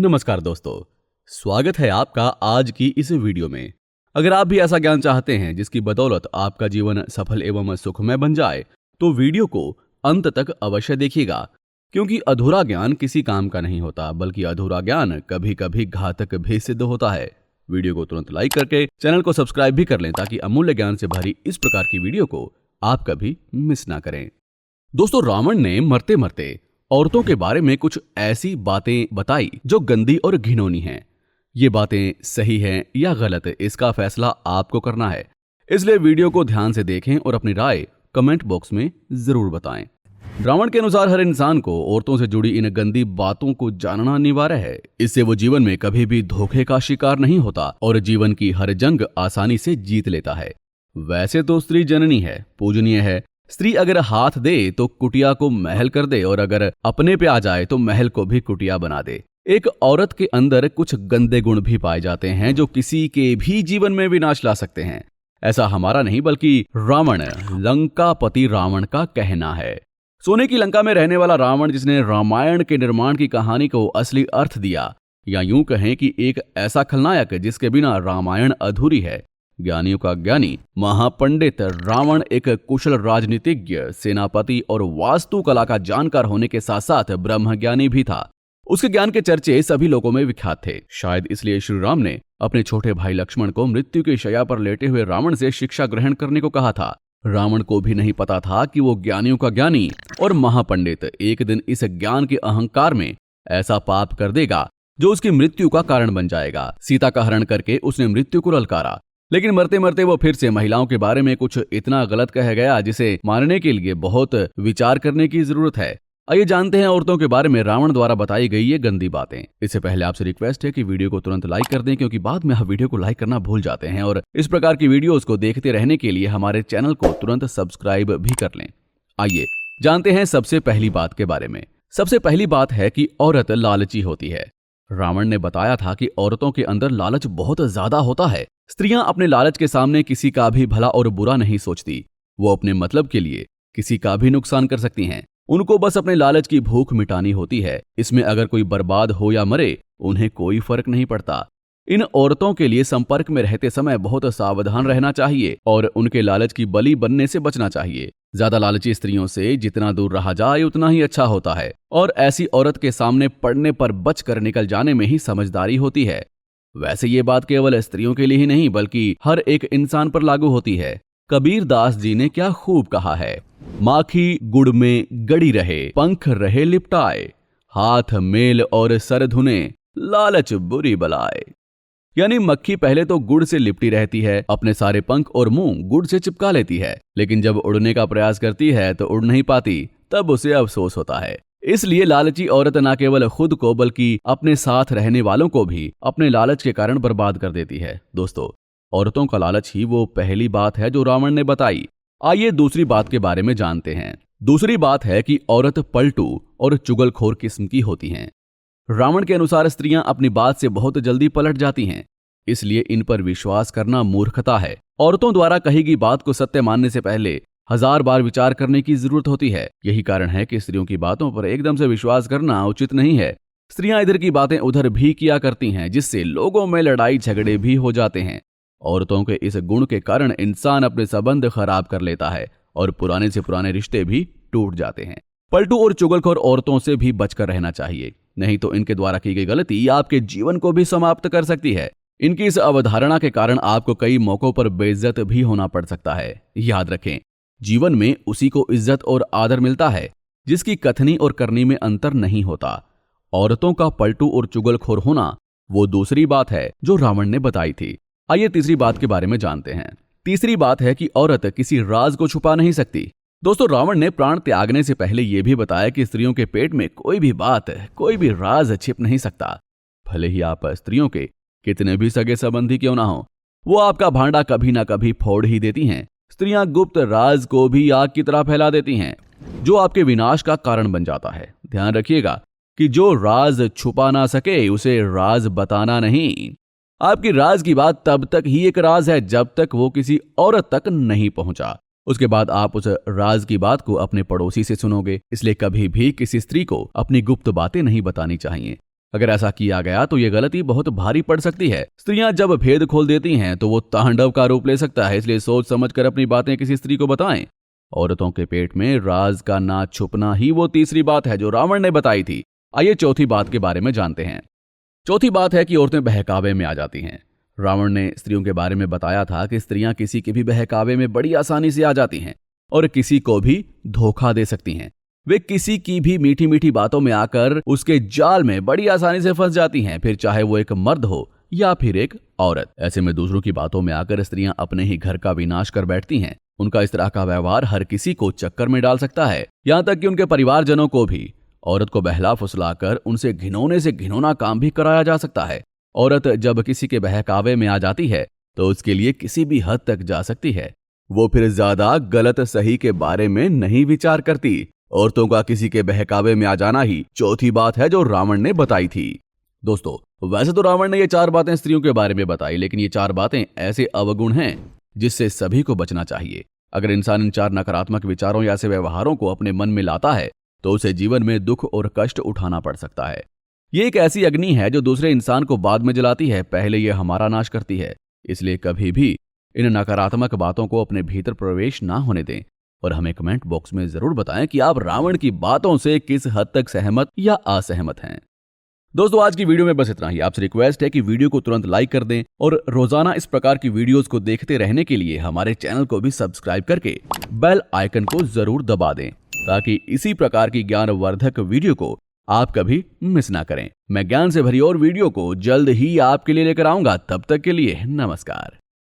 नमस्कार दोस्तों, स्वागत है आपका आज की इस वीडियो में। अगर आप भी ऐसा ज्ञान चाहते हैं जिसकी बदौलत आपका जीवन सफल एवं सुखमय बन जाए, तो वीडियो को अंत तक अवश्य देखिएगा, क्योंकि अधूरा ज्ञान किसी काम का नहीं होता, बल्कि अधूरा ज्ञान कभी कभी घातक भी सिद्ध होता है। वीडियो को तुरंत लाइक करके चैनल को सब्सक्राइब भी कर लें, ताकि अमूल्य ज्ञान से भरी इस प्रकार की वीडियो को आप कभी मिस ना करें। दोस्तों, रावण ने मरते मरते औरतों के बारे में कुछ ऐसी बातें बताई जो गंदी और घिनौनी हैं। ये बातें सही हैं या गलत, इसका फैसला आपको करना है। इसलिए वीडियो को ध्यान से देखें और अपनी राय कमेंट बॉक्स में जरूर बताएं। रावण के अनुसार हर इंसान को औरतों से जुड़ी इन गंदी बातों को जानना अनिवार्य है। इससे वो जीवन में कभी भी धोखे का शिकार नहीं होता और जीवन की हर जंग आसानी से जीत लेता है। वैसे तो स्त्री जननी है, पूजनीय है। स्त्री अगर हाथ दे तो कुटिया को महल कर दे, और अगर अपने पे आ जाए तो महल को भी कुटिया बना दे। एक औरत के अंदर कुछ गंदे गुण भी पाए जाते हैं जो किसी के भी जीवन में विनाश ला सकते हैं। ऐसा हमारा नहीं, बल्कि रावण, लंकापति रावण का कहना है। सोने की लंका में रहने वाला रावण, जिसने रामायण के निर्माण की कहानी को असली अर्थ दिया, या यूं कहें कि एक ऐसा खलनायक जिसके बिना रामायण अधूरी है। ज्ञानियों का ज्ञानी, महापंडित रावण एक कुशल राजनीतिज्ञ, सेनापति और वास्तुकला का जानकार होने के साथ साथ ब्रह्मज्ञानी भी था। उसके ज्ञान के चर्चे सभी लोगों में विख्यात थे। शायद इसलिए श्री राम ने अपने छोटे भाई लक्ष्मण को मृत्यु की शैया पर लेटे हुए रावण से शिक्षा ग्रहण करने को कहा था। रावण को भी नहीं पता था कि वो ज्ञानियों का ज्ञानी और महापंडित एक दिन इस ज्ञान के अहंकार में ऐसा पाप कर देगा जो उसकी मृत्यु का कारण बन जाएगा। सीता का हरण करके उसने मृत्यु को ललकारा, लेकिन मरते मरते वो फिर से महिलाओं के बारे में कुछ इतना गलत कह गया जिसे मारने के लिए बहुत विचार करने की जरूरत है। आइए जानते हैं औरतों के बारे में रावण द्वारा बताई गई ये गंदी बातें। इससे पहले आपसे रिक्वेस्ट है कि वीडियो को तुरंत लाइक कर दें, क्योंकि बाद में आप वीडियो को लाइक करना भूल जाते हैं। और इस प्रकार की वीडियोस को देखते रहने के लिए हमारे चैनल को तुरंत सब्सक्राइब भी कर लें। आइए जानते हैं सबसे पहली बात के बारे में। सबसे पहली बात है कि औरत लालची होती है। रावण ने बताया था कि औरतों के अंदर लालच बहुत ज्यादा होता है। स्त्रियां अपने लालच के सामने किसी का भी भला और बुरा नहीं सोचती। वो अपने मतलब के लिए किसी का भी नुकसान कर सकती हैं। उनको बस अपने लालच की भूख मिटानी होती है। इसमें अगर कोई बर्बाद हो या मरे, उन्हें कोई फर्क नहीं पड़ता। इन औरतों के लिए संपर्क में रहते समय बहुत सावधान रहना चाहिए और उनके लालच की बलि बनने से बचना चाहिए। ज्यादा लालची स्त्रियों से जितना दूर रहा जाए उतना ही अच्छा होता है, और ऐसी औरत के सामने पड़ने पर बच कर निकल जाने में ही समझदारी होती है। वैसे ये बात केवल स्त्रियों के लिए ही नहीं, बल्कि हर एक इंसान पर लागू होती है। कबीर दास जी ने क्या खूब कहा है, माखी गुड़ में गड़ी रहे, पंख रहे लिपटाए, हाथ मेल और सर धुने, लालच बुरी बलाए। यानी मक्खी पहले तो गुड़ से लिपटी रहती है, अपने सारे पंख और मुंह गुड़ से चिपका लेती है, लेकिन जब उड़ने का प्रयास करती है तो उड़ नहीं पाती, तब उसे अफसोस होता है। इसलिए लालची औरत न केवल खुद को बल्कि अपने साथ रहने वालों को भी अपने लालच के कारण बर्बाद कर देती है। दोस्तों, औरतों का लालच ही वो पहली बात है जो रावण ने बताई। आइए दूसरी बात के बारे में जानते हैं। दूसरी बात है कि औरत पलटू और चुगलखोर किस्म की होती हैं। रावण के अनुसार स्त्रियां अपनी बात से बहुत जल्दी पलट जाती हैं, इसलिए इन पर विश्वास करना मूर्खता है। औरतों द्वारा कही गई बात को सत्य मानने से पहले 1000 बार विचार करने की जरूरत होती है। यही कारण है कि स्त्रियों की बातों पर एकदम से विश्वास करना उचित नहीं है। स्त्रियां इधर की बातें उधर भी किया करती हैं, जिससे लोगों में लड़ाई झगड़े भी हो जाते हैं। औरतों के इस गुण के कारण इंसान अपने संबंध खराब कर लेता है और पुराने से पुराने रिश्ते भी टूट जाते हैं। पलटू और चुगलखोर औरतों से भी बचकर रहना चाहिए, नहीं तो इनके द्वारा की गई गलती आपके जीवन को भी समाप्त कर सकती है। इनकी इस अवधारणा के कारण आपको कई मौकों पर बेइज्जत भी होना पड़ सकता है। याद रखें, जीवन में उसी को इज्जत और आदर मिलता है जिसकी कथनी और करनी में अंतर नहीं होता। औरतों का पलटू और चुगलखोर होना वो दूसरी बात है जो रावण ने बताई थी। आइए तीसरी बात के बारे में जानते हैं। तीसरी बात है कि औरत किसी राज को छुपा नहीं सकती। दोस्तों, रावण ने प्राण त्यागने से पहले यह भी बताया कि स्त्रियों के पेट में कोई भी बात, कोई भी राज छिप नहीं सकता। भले ही आप स्त्रियों के कितने भी सगे संबंधी क्यों ना हो, वो आपका भांडा कभी ना कभी फोड़ ही देती हैं। स्त्रियां गुप्त राज को भी आग की तरह फैला देती हैं, जो आपके विनाश का कारण बन जाता है। ध्यान रखिएगा कि जो राज छुपा ना सके उसे राज बताना नहीं। आपकी राज की बात तब तक ही एक राज है जब तक वो किसी औरत तक नहीं पहुंचा। उसके बाद आप उस राज की बात को अपने पड़ोसी से सुनोगे। इसलिए कभी भी किसी स्त्री को अपनी गुप्त बातें नहीं बतानी चाहिए। अगर ऐसा किया गया तो ये गलती बहुत भारी पड़ सकती है। स्त्रियां जब भेद खोल देती हैं तो वो तांडव का रूप ले सकता है, इसलिए सोच समझकर अपनी बातें किसी स्त्री को बताएं। औरतों के पेट में राज का ना छुपना ही वो तीसरी बात है जो रावण ने बताई थी। आइए चौथी बात के बारे में जानते हैं। चौथी बात है कि औरतें बहकावे में आ जाती हैं। रावण ने स्त्रियों के बारे में बताया था कि स्त्रियां किसी के भी बहकावे में बड़ी आसानी से आ जाती हैं और किसी को भी धोखा दे सकती हैं। वे किसी की भी मीठी मीठी बातों में आकर उसके जाल में बड़ी आसानी से फंस जाती हैं, फिर चाहे वो एक मर्द हो या फिर एक औरत। ऐसे में दूसरों की बातों में आकर स्त्रियां अपने ही घर का विनाश कर बैठती हैं। उनका इस तरह का व्यवहार हर किसी को चक्कर में डाल सकता है, यहाँ तक कि उनके परिवारजनों को भी। औरत को बहला फुसलाकर उनसे घिनौने से घिनौना काम भी कराया जा सकता है। औरत जब किसी के बहकावे में आ जाती है तो उसके लिए किसी भी हद तक जा सकती है। वो फिर ज्यादा गलत सही के बारे में नहीं विचार करती। औरतों का किसी के बहकावे में आ जाना ही चौथी बात है जो रावण ने बताई थी। दोस्तों, वैसे तो रावण ने ये 4 बातें स्त्रियों के बारे में बताई, लेकिन ये 4 बातें ऐसे अवगुण हैं जिससे सभी को बचना चाहिए। अगर इंसान इन 4 नकारात्मक विचारों या ऐसे व्यवहारों को अपने मन में लाता है तो उसे जीवन में दुख और कष्ट उठाना पड़ सकता है। ये एक ऐसी अग्नि है जो दूसरे इंसान को बाद में जलाती है, पहले ये हमारा नाश करती है। इसलिए कभी भी इन नकारात्मक बातों को अपने भीतर प्रवेश ना होने दें और हमें कमेंट बॉक्स में जरूर बताएं कि आप रावण की बातों से किस हद तक सहमत या असहमत हैं। दोस्तों, आज की वीडियो में बस इतना ही। आपसे रिक्वेस्ट है कि वीडियो को तुरंत लाइक कर दें और रोजाना इस प्रकार की वीडियोस को देखते रहने के लिए हमारे चैनल को भी सब्सक्राइब करके बेल आइकन को जरूर दबा दें, ताकि इसी प्रकार की ज्ञानवर्धक वीडियो को आप कभी मिस ना करें। मैं ज्ञान से भरी और वीडियो को जल्द ही आपके लिए लेकर आऊंगा। तब तक के लिए नमस्कार।